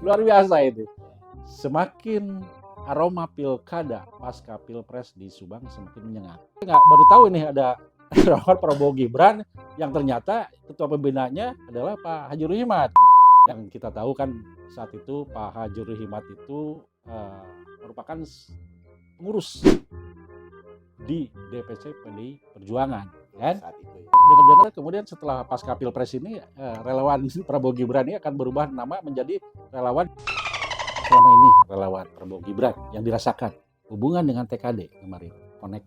Luar biasa itu. Semakin aroma pilkada pasca pilpres di Subang semakin menyengat. Nggak baru tahu nih ada relawan Prabowo Gibran yang ternyata ketua pembinanya adalah Pak Haji Ruhimat. Yang kita tahu kan saat itu Pak Haji Ruhimat itu merupakan pengurus di DPC PDI Perjuangan, kan? Saat itu ya. Dengar-dengar kemudian setelah pasca pilpres ini relawan Prabowo Gibran ini akan berubah nama menjadi relawan. Selama ini relawan Prabowo Gibran yang dirasakan hubungan dengan TKD kemarin connect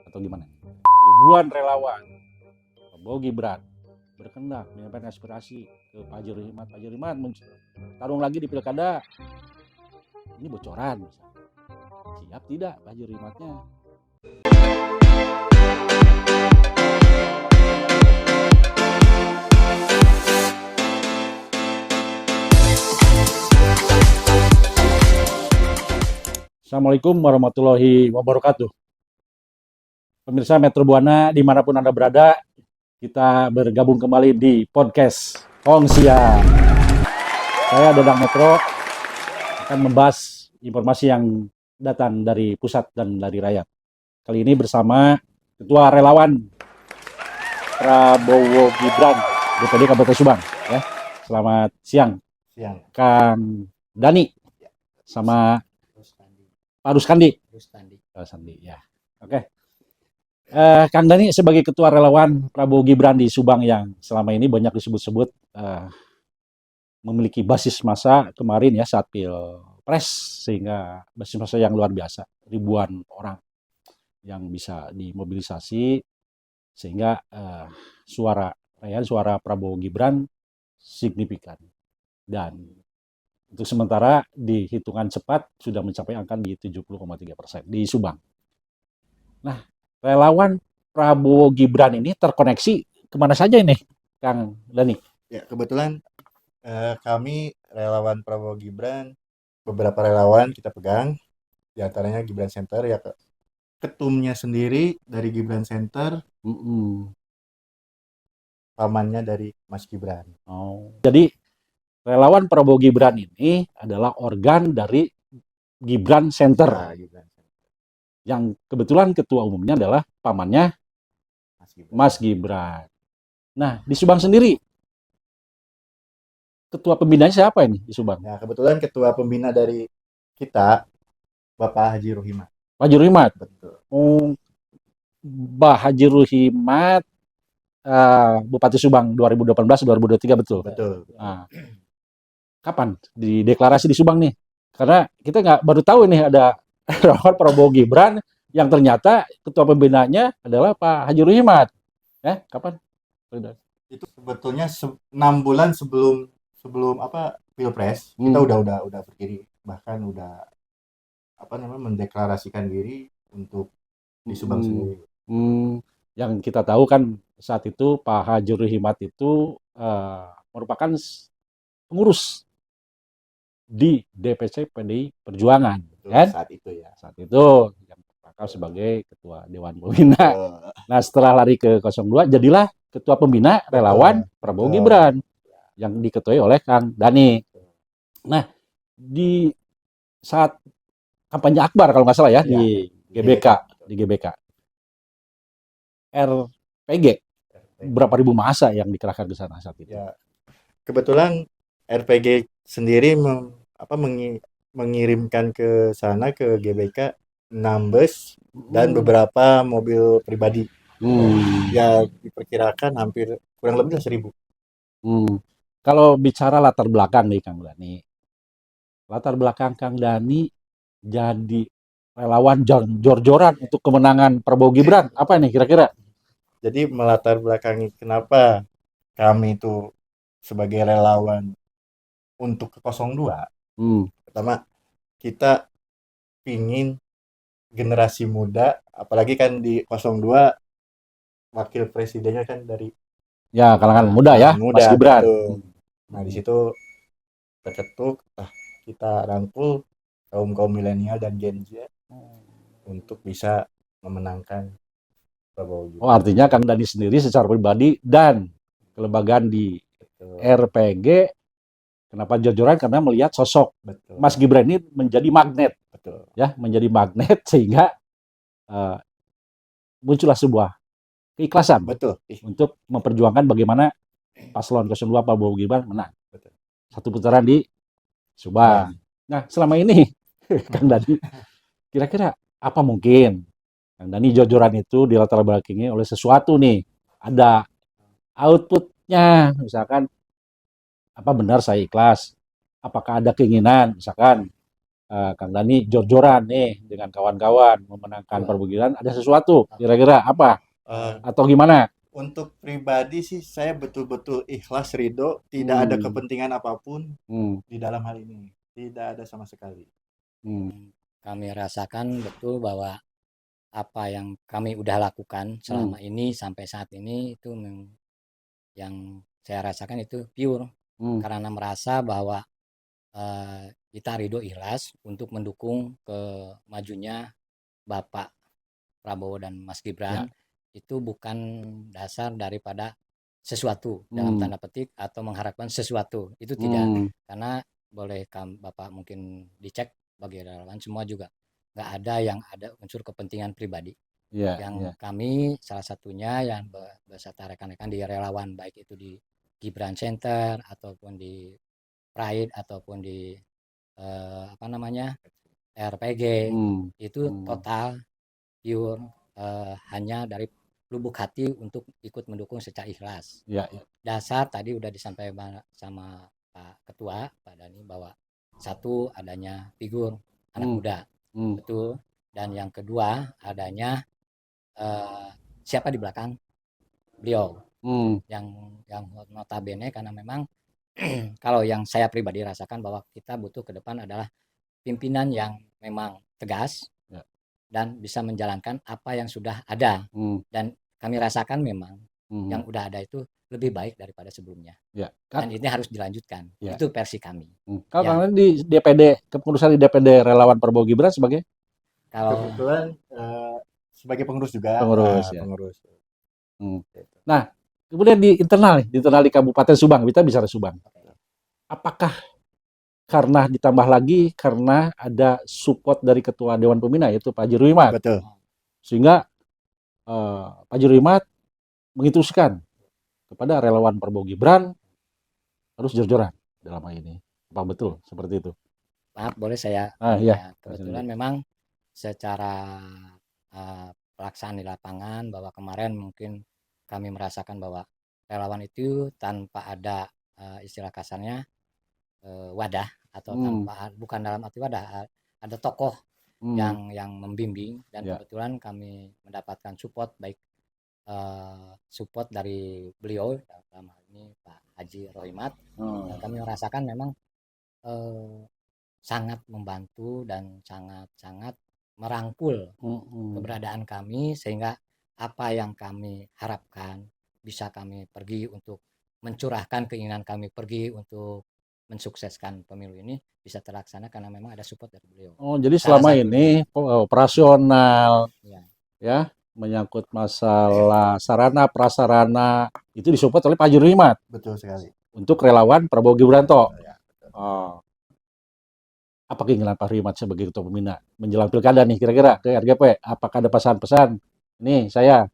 atau gimana? Ribuan relawan Prabowo Gibran berkendak menyampaikan aspirasi ke Pak Haji Ruhimat. Pak Haji Ruhimat tarung lagi di pilkada. Ini bocoran misalnya. Siap tidak Pak Haji Ruhimatnya? Assalamualaikum warahmatullahi wabarakatuh. Pemirsa Metro Buana dimanapun Anda berada, kita bergabung kembali di podcast Kongsian. Saya Dadang Metro akan membahas informasi yang datang dari pusat dan dari rakyat. Kali ini bersama Ketua Relawan Prabowo Gibran DPD Kabupaten Subang. Ya. Selamat siang, Kang Dani, sama Pak Ruskandi. Ya. Oke. Kang Dani sebagai Ketua Relawan Prabowo Gibran di Subang yang selama ini banyak disebut-sebut memiliki basis massa kemarin ya saat pilpres, sehingga basis massa yang luar biasa, ribuan orang yang bisa dimobilisasi sehingga suara Prabowo Gibran signifikan. Dan untuk sementara di hitungan cepat sudah mencapai angka di 70,3% di Subang. Nah, relawan Prabowo Gibran ini terkoneksi kemana saja ini, Kang Dani? Ya, kebetulan kami relawan Prabowo Gibran, beberapa relawan kita pegang, di antaranya Gibran Center ya, ketumnya sendiri dari Gibran Center, pamannya dari Mas Gibran. Jadi relawan Prabowo Gibran ini adalah organ dari Gibran Center. Nah, Gibran Center. Yang kebetulan ketua umumnya adalah pamannya Mas Gibran. Nah, di Subang sendiri, ketua pembinanya siapa ini di Subang? Nah, kebetulan ketua pembina dari kita, Bapak Haji Ruhimat. Pak Haji Ruhimat? Betul. Pak Haji Ruhimat, Bupati Subang 2018-2023, betul? Betul. Nah, kapan dideklarasi di Subang nih? Karena kita nggak baru tahu nih ada relawan Prabowo Gibran yang ternyata ketua pembinanya adalah Pak Haji Ruhimat. Kapan? Itu sebetulnya 6 bulan sebelum pilpres, kita udah berdiri, bahkan udah mendeklarasikan diri untuk di Subang sendiri. Yang kita tahu kan saat itu Pak Haji Ruhimat itu merupakan pengurus di DPC PDI Perjuangan. Betul, kan? Saat itu yang bakal sebagai ketua Dewan Pembina. Nah, setelah lari ke 02 jadilah ketua pembina relawan Prabowo Gibran yang diketuai oleh Kang Dani. Nah, di saat kampanye akbar kalau nggak salah ya, di GBK RPG berapa ribu massa yang dikerahkan ke sana saat itu? Ya, kebetulan RPG sendiri mengirimkan ke sana, ke GBK, 6 bus dan beberapa mobil pribadi. Ya, diperkirakan hampir kurang lebih 1.000. Kalau bicara latar belakang nih Kang Dani, latar belakang Kang Dani jadi relawan jor-joran untuk kemenangan Prabowo Gibran, apa nih kira-kira? Jadi melatar belakangi kenapa kami itu sebagai relawan untuk ke 02. Pertama, kita pingin generasi muda, apalagi kan di 02 wakil presidennya kan dari kalangan muda ya, Mas Gibran. Betul. Nah, di situ terketuk, kita rangkul kaum milenial dan Gen Z untuk bisa memenangkan Prabowo Gibran. Artinya Kang Dani sendiri secara pribadi dan kelembagaan di RPG Kenapa jor-joran? Karena melihat sosok Betul. Mas Gibran ini menjadi magnet, Betul. ya, menjadi magnet sehingga uh, muncullah sebuah keikhlasan Betul. untuk memperjuangkan bagaimana paslon 02 Prabowo Gibran menang. Betul. Satu putaran di Subang. Nah, selama ini Kang Dani, kira-kira apa mungkin Kang Dani jor-joran itu di latar belakangi oleh sesuatu nih, ada outputnya, misalkan apa benar saya ikhlas? Apakah ada keinginan, misalkan Kang Dani jor-joran nih dengan kawan-kawan memenangkan Prabowo Gibran, ada sesuatu, kira-kira apa? Atau gimana? Untuk pribadi sih saya betul-betul ikhlas ridho, tidak ada kepentingan apapun di dalam hal ini, tidak ada sama sekali. Kami rasakan betul bahwa apa yang kami udah lakukan selama ini sampai saat ini itu yang saya rasakan itu pure karena merasa bahwa kita ridho ikhlas untuk mendukung kemajunya Bapak Prabowo dan Mas Gibran. Itu bukan dasar daripada sesuatu dalam tanda petik atau mengharapkan sesuatu, itu tidak. Karena boleh Bapak mungkin dicek bagi relawan semua juga nggak ada yang ada unsur kepentingan pribadi. Yang kami salah satunya yang beserta rekan-rekan di relawan, baik itu di Gibran Center ataupun di Pride ataupun di RPG, itu total pure hanya dari lubuk hati untuk ikut mendukung secara ikhlas. Dasar tadi udah disampaikan sama Pak Ketua, Pak Dani, bahwa satu adanya figur anak muda, betul. Dan yang kedua adanya siapa di belakang beliau, yang notabene karena memang kalau yang saya pribadi rasakan bahwa kita butuh ke depan adalah pimpinan yang memang tegas dan bisa menjalankan apa yang sudah ada. Dan kami rasakan memang yang udah ada itu lebih baik daripada sebelumnya. Dan ini harus dilanjutkan. Itu versi kami. Kalau kalian di DPD, kepengurusan di DPD relawan Prabowo Gibran sebagai? Kebetulan sebagai pengurus juga. Pengurus. Nah, kemudian di internal di Kabupaten Subang, kita bicara Subang. Apakah karena ditambah lagi karena ada support dari Ketua Dewan Pembina yaitu Pak Haji Ruhimat. Betul. Sehingga Pak Haji Ruhimat menginstruksikan kepada relawan Prabowo Gibran harus jor-joran dalam hal ini. Apa betul seperti itu? Maaf, boleh saya? Ya, kebetulan memang secara pelaksanaan di lapangan bahwa kemarin mungkin kami merasakan bahwa relawan itu tanpa ada istilah kasarnya wadah atau tanpa, bukan dalam arti wadah, ada tokoh yang membimbing, dan kebetulan kami mendapatkan support baik support dari beliau dalam hal ini Pak Haji Rohimat, dan kami merasakan memang sangat membantu dan sangat merangkul keberadaan kami, sehingga apa yang kami harapkan bisa kami pergi untuk mencurahkan keinginan kami pergi untuk mensukseskan pemilu ini bisa terlaksana karena memang ada support dari beliau. Jadi selama ini operasional ya menyangkut masalah sarana prasarana itu disupport oleh Pak Haji Ruhimat. Betul sekali. Untuk relawan Prabowo Gibran toh. Apa keinginan Pak Ruhimat sebagai Ketua Pembina menjelang pilkada nih kira-kira ke RGP? Apakah ada pesan-pesan? Nih saya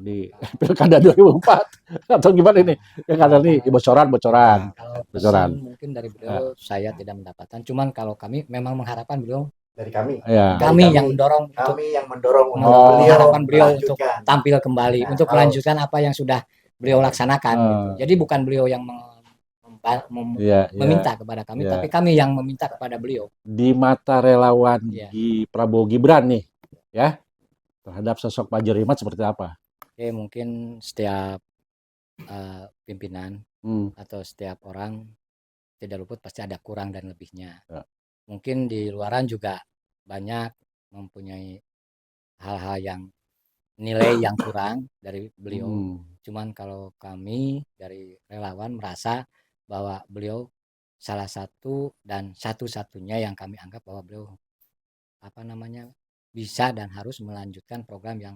di pilkada 2004 atau gimana ini? Yang ada nih bocoran. Kalau pesan mungkin dari beliau saya tidak mendapatkan. Cuman kalau kami memang mengharapkan beliau dari kami. Kami yang mendorong mengharapkan beliau untuk tampil kembali untuk melanjutkan apa yang sudah beliau laksanakan. Gitu. Jadi bukan beliau yang meminta kepada kami, tapi kami yang meminta kepada beliau. Di mata relawan di Prabowo Gibran nih, ya terhadap sosok Pak Haji Ruhimat seperti apa? Mungkin setiap pimpinan atau setiap orang tidak luput pasti ada kurang dan lebihnya. Mungkin di luaran juga banyak mempunyai hal-hal yang nilai yang kurang dari beliau. Cuman kalau kami dari relawan merasa bahwa beliau salah satu dan satu-satunya yang kami anggap bahwa beliau bisa dan harus melanjutkan program yang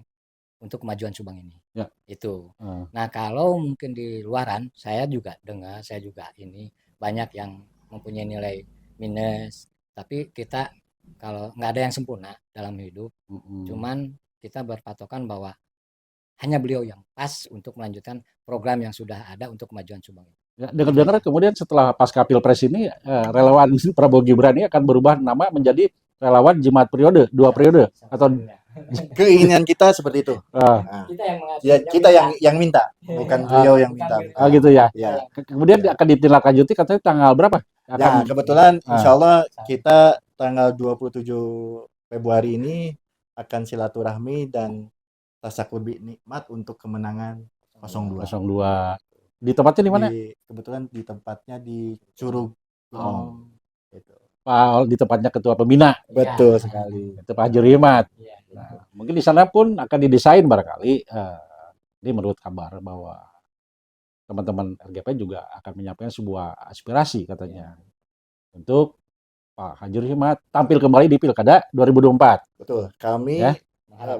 untuk kemajuan Subang ini. Itu. Nah, kalau mungkin di luaran saya juga dengar, saya juga ini banyak yang mempunyai nilai minus, tapi kita kalau nggak ada yang sempurna dalam hidup, cuman kita berpatokan bahwa hanya beliau yang pas untuk melanjutkan program yang sudah ada untuk kemajuan Subang. Ya, dengar-dengar kemudian setelah pasca Pilpres ini relawan Prabowo Gibran ini akan berubah nama menjadi relawan Jimat periode, 2 periode atau Keinginan kita seperti itu. Nah, kita yang ya kita yang minta, bukan beliau yang minta. gitu ya. Ya. Kemudian akan ditindaklanjuti katanya tanggal berapa? Ya, kebetulan insya Allah kita tanggal 27 Februari ini akan silaturahmi dan tasakur nikmat untuk kemenangan 02. 02. Di tempatnya di mana? Kebetulan di tempatnya di Curug Gunung. Gitu. Pak, di tempatnya ketua pembina. Betul sekali. Itu Pak Haji Rihmat. Nah, mungkin di sana pun akan didesain barangkali. Ini menurut kabar bahwa teman-teman RGP juga akan menyampaikan sebuah aspirasi katanya untuk Pak Haji Rihmat tampil kembali di Pilkada 2024. Betul. Kami Ya.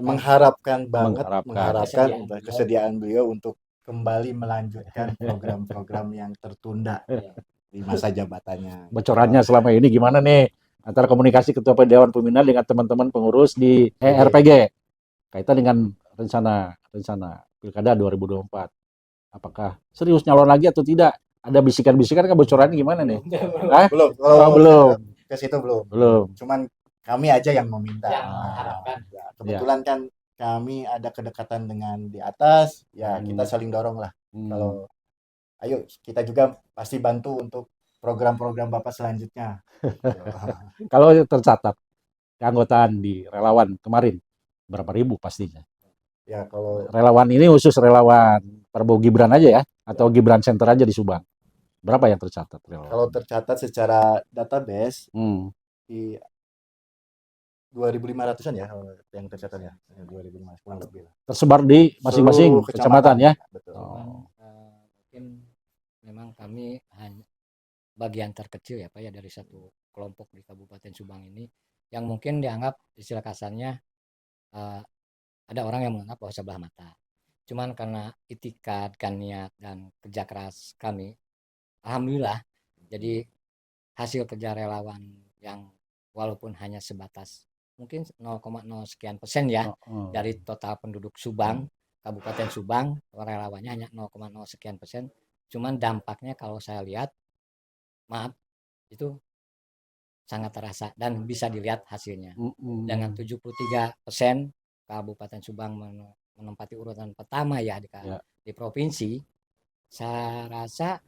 mengharapkan banget, Mengharapkan kesediaan beliau untuk kembali melanjutkan program-program yang tertunda di masa jabatannya. Bocorannya selama ini gimana nih antara komunikasi Ketua Dewan Pembina dengan teman-teman pengurus di RPG kaitan dengan rencana Pilkada 2024. Apakah serius nyalon lagi atau tidak? Ada bisikan-bisikan kan bocorannya gimana nih? Belum. Belum. Ke situ belum. Belum. Cuman kami aja yang meminta. Kebetulan kan kami ada kedekatan dengan di atas, ya kita saling dorong lah. Kalau ayo kita juga pasti bantu untuk program-program Bapak selanjutnya. Kalau tercatat keanggotaan di relawan kemarin berapa ribu pastinya? Ya kalau relawan ini khusus relawan Prabowo Gibran aja ya atau Gibran Center aja di Subang. Berapa yang tercatat relawan? Kalau tercatat secara database di 2.500-an ya yang tercatat ya. 2.500 kurang lebih lah. Tersebar di masing-masing kecamatan ya. Betul. Mungkin memang kami hanya bagian terkecil ya Pak ya dari satu kelompok di Kabupaten Subang ini yang mungkin dianggap istilah kasarnya ada orang yang menganggap bahwa sebelah mata. Cuman karena itikat, niat dan kerja keras kami, alhamdulillah jadi hasil kerja relawan yang walaupun hanya sebatas mungkin 0,0 sekian persen ya dari total penduduk Subang, Kabupaten Subang, relawannya hanya 0,0 sekian persen. Cuman dampaknya kalau saya lihat, maaf, itu sangat terasa dan bisa dilihat hasilnya. Dengan 73% Kabupaten Subang menempati urutan pertama ya di provinsi, saya rasa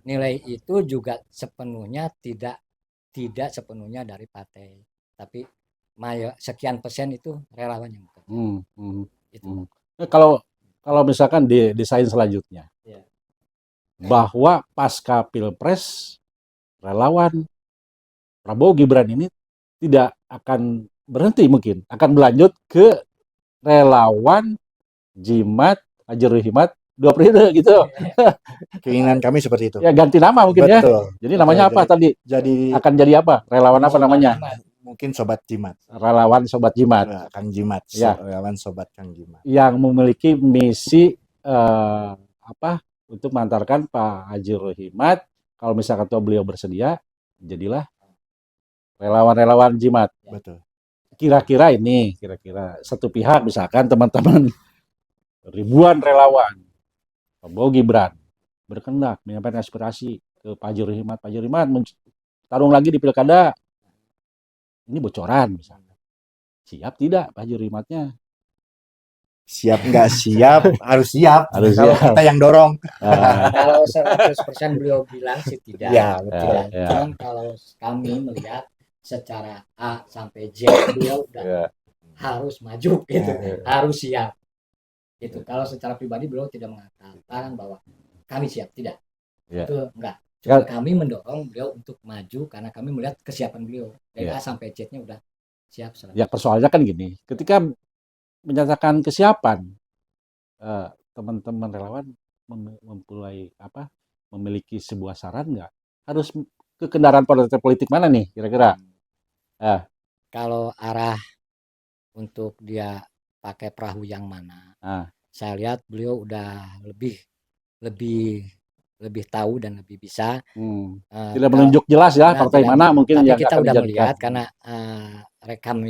nilai itu juga sepenuhnya tidak sepenuhnya dari partai, tapi sekian persen itu relawan yang bekerja. Itu. Kalau misalkan di desain selanjutnya, bahwa pasca Pilpres relawan Prabowo Gibran ini tidak akan berhenti mungkin, akan berlanjut ke relawan Jimat Haji Rihmat 2 periode gitu. Keinginan kami seperti itu. Ya ganti nama mungkin. Betul. Ya. Jadi namanya apa tadi? Akan jadi apa? Relawan apa namanya? Mungkin Sobat Jimat. Relawan Sobat Jimat. Kang Jimat. Ya. Relawan Sobat Kang Jimat. Yang memiliki misi untuk mengantarkan Pak Haji Rihmat, kalau misalkan beliau bersedia, jadilah relawan-relawan Jimat. Betul. Kira-kira satu pihak misalkan teman-teman ribuan relawan Prabowo Gibran berkehendak menyampaikan aspirasi ke Pak Haji Rihmat. Pak Haji Rihmat tarung lagi di Pilkada. Ini bocoran misalnya. Siap tidak Pak Haji Rihmatnya? Siap nggak siap, harus siap. Harus kalau siap. kita yang dorong. Kalau 100% beliau bilang sih tidak. Ya, betul. Cuman kalau kami melihat secara A sampai Z beliau udah harus maju gitu, harus siap. Itu kalau secara pribadi beliau tidak mengatakan bahwa kami siap, tidak. Itu enggak. Cuma kami mendorong beliau untuk maju karena kami melihat kesiapan beliau. Dari A sampai Z-nya udah siap. Ya persoalannya kan gini, ketika menyatakan kesiapan, teman-teman relawan memiliki sebuah saran nggak? Harus ke kendaraan politik mana nih kira-kira? Kalau arah untuk dia pakai perahu yang mana? Saya lihat beliau udah lebih lebih tahu dan lebih bisa. Tidak menunjuk jelas ya partai Tidak, mana mungkin tapi yang kita akan udah dijadikan. melihat karena rekam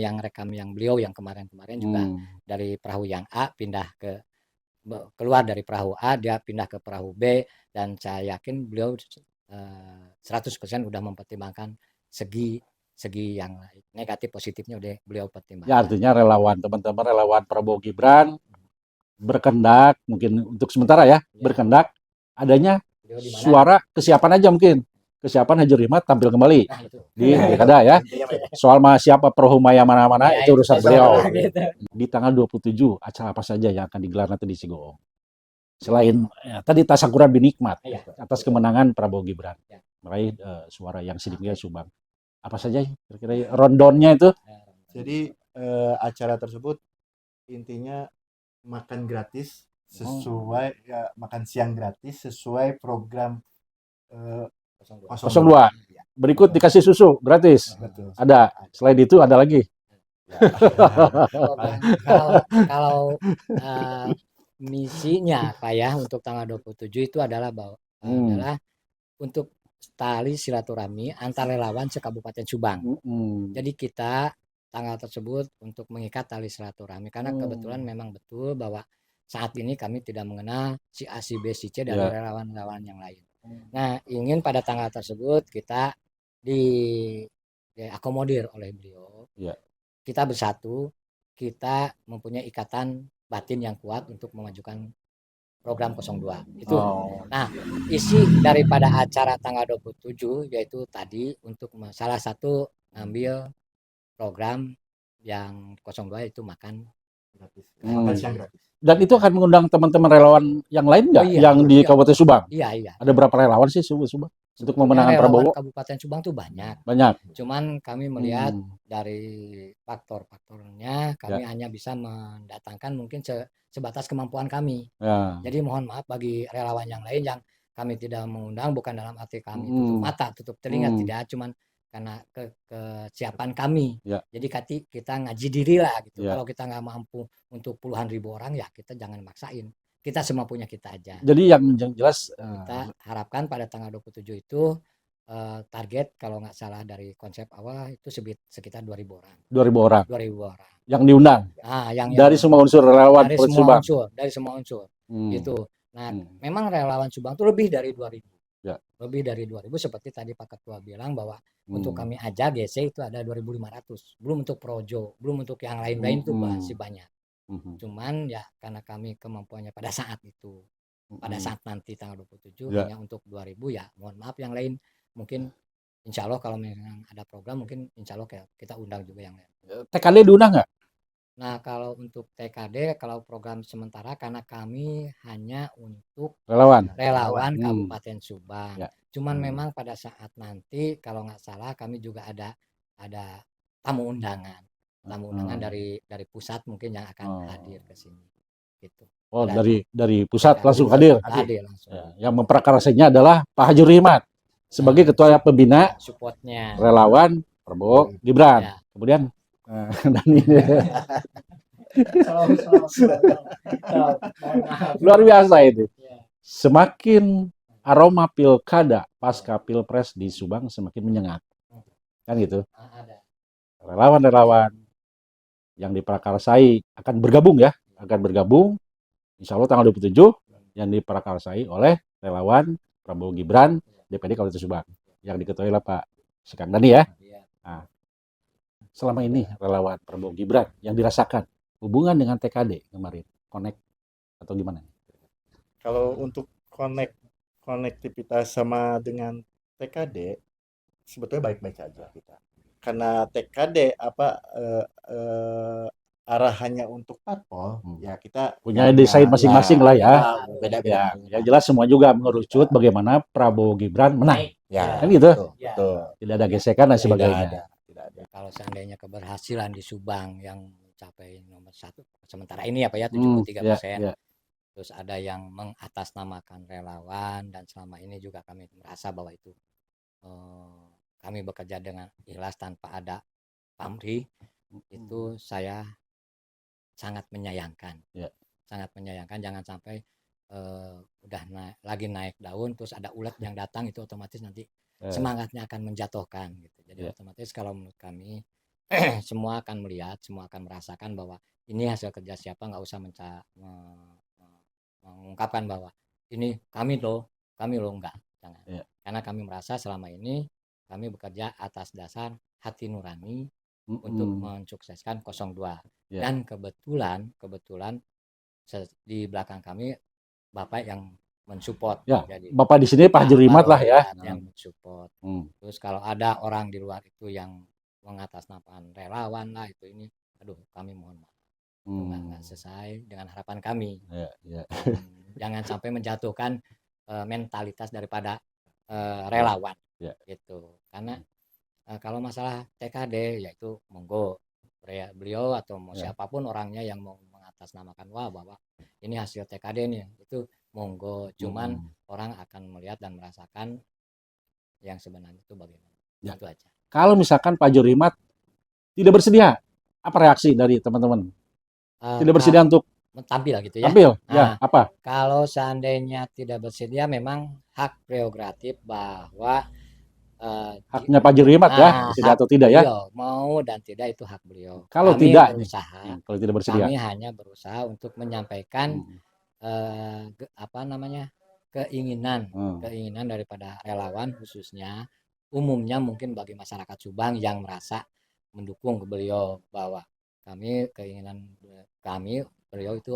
yang beliau yang kemarin-kemarin juga dari perahu yang A pindah keluar dari perahu A, dia pindah ke perahu B, dan saya yakin beliau 100% udah mempertimbangkan segi yang negatif positifnya udah beliau Ya pertimbangkan. artinya teman-teman relawan Prabowo Gibran berkendak mungkin untuk sementara ya, berkendak adanya suara kesiapan aja mungkin. Kesiapan Hajur Himmat tampil kembali di Pilkada ya. Soal siapa perhumaya mana-mana itu urusan beliau. Di tanggal 27 acara apa saja yang akan digelar nanti di Sigoong? Selain tadi tasyakuran binikmat atas kemenangan Prabowo Gibran meraih suara yang sedemikian sumbang. Apa saja kira-kira rundown-nya itu? Jadi acara tersebut intinya makan gratis sesuai makan siang gratis sesuai program 02. Berikut dikasih susu gratis. Betul. Ada. Selain itu ada lagi. Kalau misinya Pak ya untuk tanggal 27 itu adalah adalah untuk tali silaturahmi antar relawan sekabupaten Subang. Jadi kita tanggal tersebut untuk mengikat tali silaturahmi karena kebetulan memang betul bahwa saat ini kami tidak mengenal si A, si B, si C dari relawan-relawan yang lain. Nah, ingin pada tanggal tersebut kita diakomodir oleh beliau. Kita bersatu, kita mempunyai ikatan batin yang kuat untuk memajukan program 02 itu. Nah, isi daripada acara tanggal 27 yaitu tadi untuk salah satu ngambil program yang 02 itu makan gratis. Makan siang gratis. Dan itu akan mengundang teman-teman relawan yang lain nggak? Yang di Kabupaten Subang? Iya. Ada berapa relawan sih Subang? Untuk memenangkan Prabowo? Kabupaten Subang tuh banyak. Cuman kami melihat dari faktor-faktornya kami hanya bisa mendatangkan mungkin sebatas kemampuan kami. Jadi mohon maaf bagi relawan yang lain yang kami tidak mengundang, bukan dalam arti kami tutup mata, tutup telinga, tidak, cuman karena kesiapan kami. Jadi kita ngaji diri lah gitu. Kalau kita nggak mampu untuk puluhan ribu orang ya kita jangan maksain. Kita semua punya kita aja. Jadi yang jelas kita harapkan pada tanggal 27 itu target kalau nggak salah dari konsep awal itu sekitar 2.000 orang. 2.000 orang. 2.000 orang. Yang diundang. Dari semua unsur relawan Subang. Dari semua unsur. Gitu. Nah, memang relawan Subang itu lebih dari 2.000. Lebih dari 2.000 seperti tadi Pak Ketua bilang bahwa untuk kami aja GC itu ada 2.500. Belum untuk Projo, belum untuk yang lain-lain itu masih banyak. Cuman ya karena kami kemampuannya pada saat itu, pada saat nanti tanggal 27 hanya untuk 2.000 ya mohon maaf yang lain mungkin insya Allah kalau memang ada program mungkin insya Allah kita undang juga yang lain. TKD diundang nggak? Nah kalau untuk TKD kalau program sementara karena kami hanya untuk relawan Kabupaten Subang. Cuman memang pada saat nanti kalau nggak salah kami juga ada tamu undangan dari pusat mungkin yang akan hadir ke sini gitu. Dari pusat langsung hadir langsung. Yang memprakarsainya adalah Pak Hajur Himmat sebagai ketua pembina supportnya relawan Prabowo Gibran. Kemudian Dani luar biasa itu. Semakin aroma pilkada pasca pilpres di Subang semakin menyengat, kan gitu. Relawan-relawan yang diprakarsai akan bergabung. Insya Allah tanggal 27 yang diprakarsai oleh relawan Prabowo Gibran DPD Kabupaten Subang yang diketuai oleh Pak Sekang Dani ya. Nah, selama ini relawan Prabowo Gibran yang dirasakan hubungan dengan TKD kemarin connect atau gimana? Kalau untuk konektivitas sama dengan TKD sebetulnya baik-baik saja kita. Karena TKD arahannya untuk parpol ya kita punya desain masing-masing lah ya. Beda-beda. Ya jelas semua juga mengerucut bagaimana Prabowo Gibran menang. Kan gitu. Betul. Tidak ada gesekan dan sebagainya. Tidak ada. Kalau seandainya keberhasilan di Subang yang mencapai nomor 1 sementara ini apa ya 73%. Terus ada yang mengatasnamakan relawan dan selama ini juga kami merasa bahwa itu kami bekerja dengan ikhlas tanpa ada pamrih. Itu saya sangat menyayangkan. Sangat menyayangkan jangan sampai udah lagi naik daun terus ada ulat yang datang, itu otomatis nanti Eh, semangatnya akan menjatuhkan gitu. Jadi ya. otomatis kalau menurut kami semua akan melihat, semua akan merasakan bahwa ini hasil kerja siapa, nggak usah mengungkapkan bahwa ini kami loh, enggak, jangan. Ya. Karena kami merasa selama ini kami bekerja atas dasar hati nurani untuk mensukseskan 02. Ya. Dan kebetulan di belakang kami Bapak yang mensupport. Ya, Jadi Bapak di sini Pak Jurimat lah ya. yang mensupport. Hmm. Terus kalau ada orang di luar itu yang mengatasnamakan relawan lah itu ini, aduh kami mohon maaf. Itu nggak sesuai dengan harapan kami. Ya, ya. Jangan sampai menjatuhkan mentalitas daripada relawan Ya. gitu. Karena kalau masalah TKD yaitu monggo beliau atau mau Ya. siapapun orangnya yang mau mengatasnamakan wah bahwa ini hasil TKD nih, itu monggo. Cuman orang akan melihat dan merasakan yang sebenarnya itu bagaimana. Ya. Itu aja. Kalau misalkan Pak Jurimat tidak bersedia, apa reaksi dari teman-teman? Tidak bersedia untuk tampil gitu ya. tampil, ya apa? Kalau seandainya tidak bersedia, memang hak prerogatif bahwa Haknya Pak Jurimat ya, bersedia atau tidak ya? beliau mau dan tidak itu hak beliau. Kalau Kami tidak, berusaha, kalau tidak bersedia, kami hanya berusaha untuk menyampaikan keinginan daripada relawan, khususnya umumnya mungkin bagi masyarakat Subang yang merasa mendukung ke beliau bahwa keinginan kami beliau itu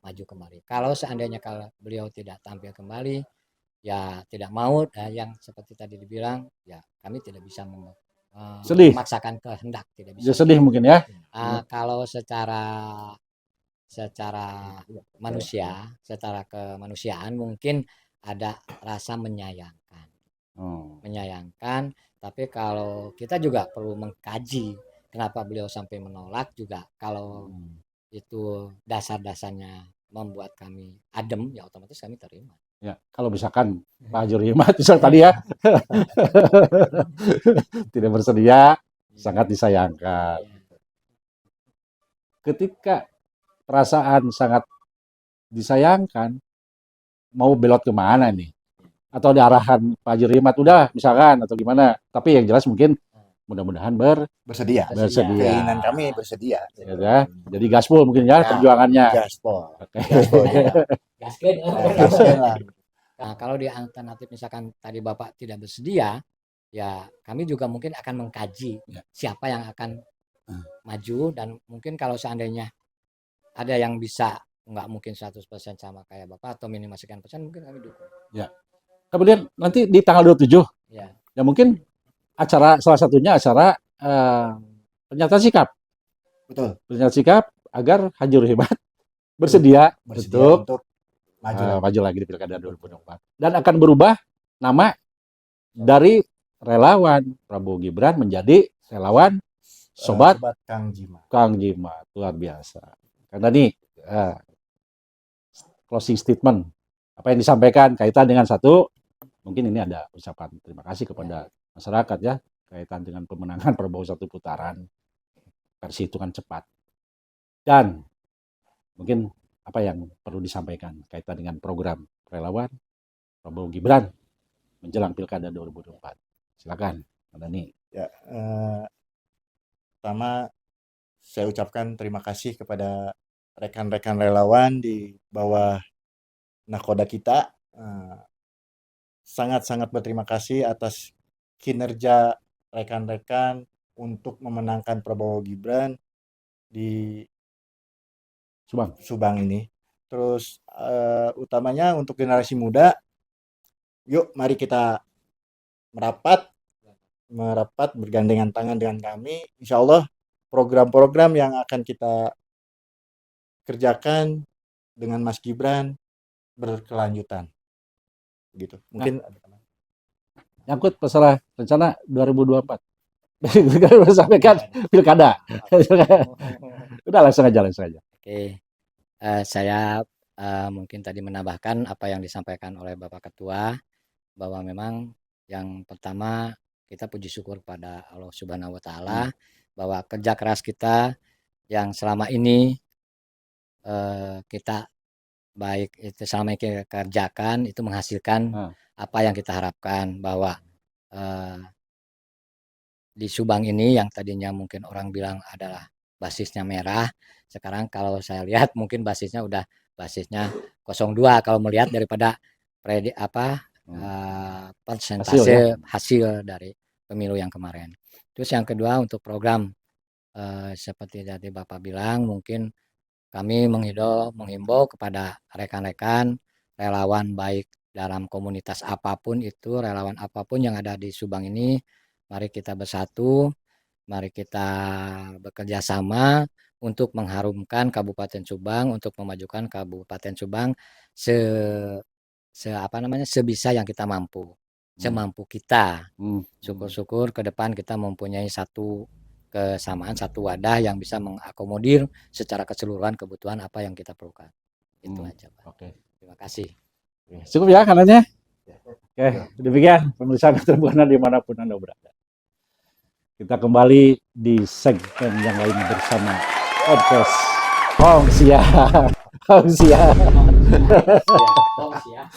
maju kembali. Kalau seandainya kalau beliau tidak tampil kembali, ya tidak mau, yang seperti tadi dibilang, ya kami tidak bisa sedih, memaksakan kehendak, tidak bisa bisa. sedih mungkin ya. Kalau secara manusia, secara kemanusiaan mungkin ada rasa menyayangkan. Menyayangkan, tapi kalau kita juga perlu mengkaji kenapa beliau sampai menolak juga. Kalau itu dasar-dasarnya membuat kami adem, ya otomatis kami terima. Ya, kalau misalkan Pak Jurimat misal tadi ya tidak bersedia, sangat disayangkan. Ketika perasaan sangat disayangkan, mau belot kemana nih? Atau di arahan Pak Jurimat udah misalkan atau gimana? Tapi yang jelas mungkin mudah-mudahan bersedia. Keinginan kami bersedia. Ya, jadi gaspol mungkin ya perjuangannya. Gaspol. Oke. Gaskeun lah. Nah, kalau di alternatif misalkan tadi Bapak tidak bersedia, ya kami juga mungkin akan mengkaji siapa yang akan maju, dan mungkin kalau seandainya ada yang bisa, nggak mungkin 100% sama kayak Bapak atau minimal sekian persen, mungkin kami dukung. Ya. Kemudian nanti di tanggal 27 ya mungkin acara salah satunya acara pernyataan sikap. Betul. Pernyataan sikap agar Haji Jurimat bersedia untuk maju lagi di Pilkada 2024 dan akan berubah nama dari relawan Prabowo Gibran menjadi relawan Sobat Kang Jimat. Luar biasa. Karena nih closing statement apa yang disampaikan kaitan dengan satu, mungkin ini ada ucapan terima kasih kepada masyarakat ya kaitan dengan pemenangan Prabowo 1 putaran versi hitungan cepat. Dan mungkin apa yang perlu disampaikan kaitan dengan program relawan Prabowo Gibran menjelang Pilkada 2024. Silakan, Pak Dani. Ya, pertama saya ucapkan terima kasih kepada rekan-rekan relawan di bawah nakoda kita. Sangat-sangat berterima kasih atas kinerja rekan-rekan untuk memenangkan Prabowo Gibran di Subang ini. Terus utamanya untuk generasi muda, yuk mari kita merapat bergandengan tangan dengan kami. Insya Allah program-program yang akan kita kerjakan dengan Mas Gibran berkelanjutan. Gitu. Mungkin nyangkut masalah rencana 2024. Sampaikan Pilkada. Udah langsung aja. Oke. Saya mungkin tadi menambahkan apa yang disampaikan oleh Bapak Ketua, bahwa memang yang pertama kita puji syukur pada Allah Subhanahu wa Ta'ala bahwa kerja keras kita yang selama ini kita baik itu selama yang kita kerjakan itu menghasilkan Nah. apa yang kita harapkan, bahwa di Subang ini yang tadinya mungkin orang bilang adalah basisnya merah, sekarang kalau saya lihat mungkin basisnya 02 kalau melihat daripada persentase hasil dari pemilu yang kemarin. Terus yang kedua untuk program seperti tadi Bapak bilang, mungkin kami menghimbau kepada rekan-rekan relawan baik dalam komunitas apapun itu, relawan apapun yang ada di Subang ini, mari kita bersatu, mari kita bekerja sama untuk mengharumkan Kabupaten Subang, untuk memajukan Kabupaten Subang sebisa yang kita mampu, semampu kita. Syukur-syukur ke depan kita mempunyai satu kesamaan, satu wadah yang bisa mengakomodir secara keseluruhan kebutuhan apa yang kita perlukan. Itu aja, Pak. Oke. Terima kasih. Cukup ya kanannya. Oke, demikian pemeriksaan keterbukaan dimanapun Anda berada. Kita kembali di segmen yang lain bersama podcast Hong Sia. Hong Sia. Hong Sia.